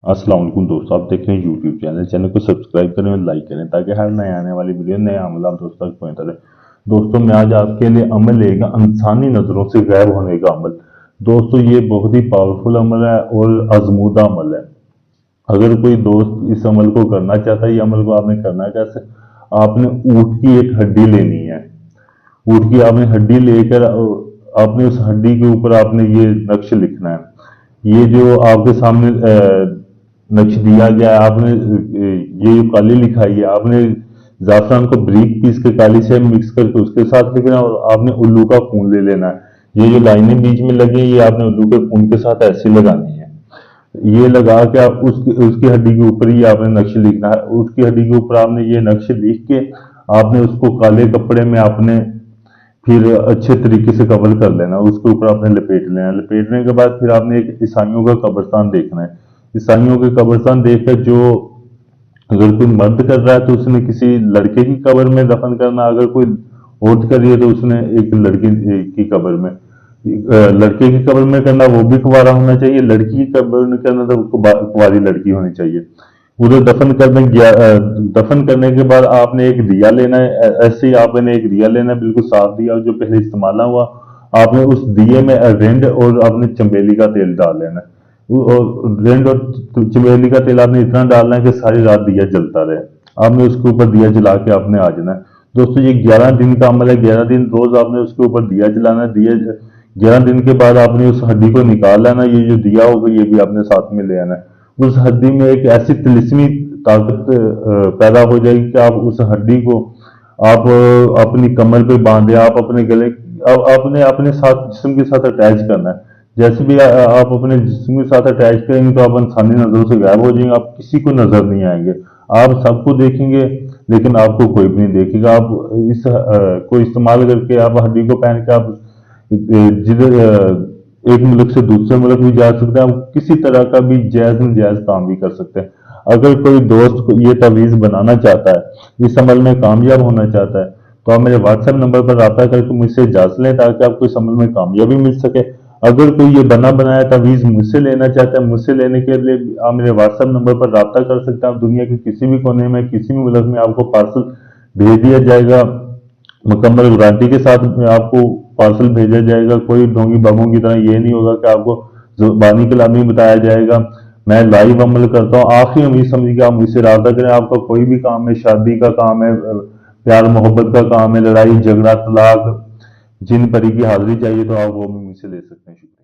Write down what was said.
अस्सलाम वालेकुम दोस्तों, आप देख रहे हैं यूट्यूब चैनल को सब्सक्राइब करें और लाइक करें ताकि हर नए आने वाली वीडियो नए अमल आप दोस्तों तक पहुंचता रहे। दोस्तों मैं आज आपके लिए अमल लेगा इंसानी नज़रों से गायब होने का अमल। दोस्तों ये बहुत ही पावरफुल अमल है और आजमूदा अमल है। अगर कोई दोस्त इस अमल को करना चाहता है, ये अमल को आपने करना है कैसे? आपने ऊँट की एक हड्डी लेनी है। ऊँट की आपने हड्डी लेकर आपने उस हड्डी के ऊपर आपने ये नक्श लिखना है। ये जो आपके सामने नक्श दिया गया है, आपने ये जो काली लिखाई है, आपने जाफरान को ब्रीक पीस के काली से मिक्स करके उसके साथ लिखना है और आपने उल्लू का खून ले लेना है। ये जो लाइनें बीच में लगी हैं, ये आपने उल्लू के खून के साथ ऐसी लगानी है। ये लगा के आप उसकी हड्डी के ऊपर ही आपने नक्श लिखना है। उसकी हड्डी के ऊपर आपने ये नक्श लिख के आपने उसको काले कपड़े में आपने फिर अच्छे तरीके से कवर कर लेना। उसके ऊपर आपने लपेट लेना। लपेटने के बाद फिर आपने एक ईसाइयों का कब्रिस्तान देखना है। ईसाइयों के कब्रिस्तान देखकर जो अगर कोई मर्द कर रहा है तो उसने किसी लड़के की कब्र में दफन करना, अगर कोई औरत कर रही है तो उसने एक लड़की की कब्र में, लड़के की कब्र में करना वो भी कुंवारा होना चाहिए, लड़की की कब्र में करना तो कुंवारी लड़की होनी चाहिए। उधर दफन करने के बाद आपने एक दिया लेना है। ऐसे ही आपने एक दिया लेना है, बिल्कुल साफ दिया जो पहले इस्तेमाल हुआ। आपने उस दिए में रिंड और आपने चमेली का तेल डाल लेना है। और रिंड और चमेली का तेल आपने इतना डालना है कि सारी रात दिया जलता रहे। आपने उसके ऊपर दिया जला के आपने आ जाना है। दोस्तों ये 11 दिन का अमल है। 11 दिन रोज आपने उसके ऊपर दिया जलाना है। दिया 11 दिन के बाद आपने उस हड्डी को निकाल लेना। ये जो दिया होगा ये भी आपने साथ में ले आना है। उस हड्डी में एक ऐसी तिलिस्मी ताकत पैदा हो जाएगी कि आप उस हड्डी को आप अपनी कमर पे बांधे, आप अपने गले, आपने अपने साथ जिस्म के साथ अटैच करना है। जैसे भी आप अपने जिस्म के साथ अटैच करेंगे तो आप इंसानी नजरों से गायब हो जाएंगे। आप किसी को नजर नहीं आएंगे, आप सबको देखेंगे लेकिन आपको कोई भी नहीं देखेगा। आप इस को इस्तेमाल करके आप हड्डी को पहन के आप जिधर एक मुल्क से दूसरे मुल्क भी जा सकते हैं। आप किसी तरह का भी जायज नाजायज काम भी कर सकते हैं। अगर कोई दोस्त को ये तवीज़ बनाना चाहता है, इस अमल में कामयाब होना चाहता है, तो आप मेरे व्हाट्सएप नंबर पर रब्ता करके मुझसे इजाजत लें ताकि आपको इस अमल में कामयाबी मिल सके। अगर कोई ये बना बनाया तवीज़ मुझसे लेना चाहता है, मुझसे लेने के लिए आप मेरे व्हाट्सएप नंबर पर रब्ता कर सकते हैं। आप दुनिया के किसी भी कोने में, किसी भी मुल्क में आपको पार्सल भेज दिया जाएगा। मुकम्मल गारंटी के साथ आपको पार्सल भेजा जाएगा। कोई ढोंगी बाबों की तरह ये नहीं होगा कि आपको जुबानी कलामी बताया जाएगा। मैं लाइव अमल करता हूँ। आखिरी उम्मीद समझिए आप मुझसे रब्ता करें। आपका कोई भी काम है, शादी का काम है, प्यार मोहब्बत का काम है, लड़ाई झगड़ा तलाक, जिन परी की हाजिरी चाहिए तो आप वो भी मुझसे ले सकते हैं। शुक्रिया।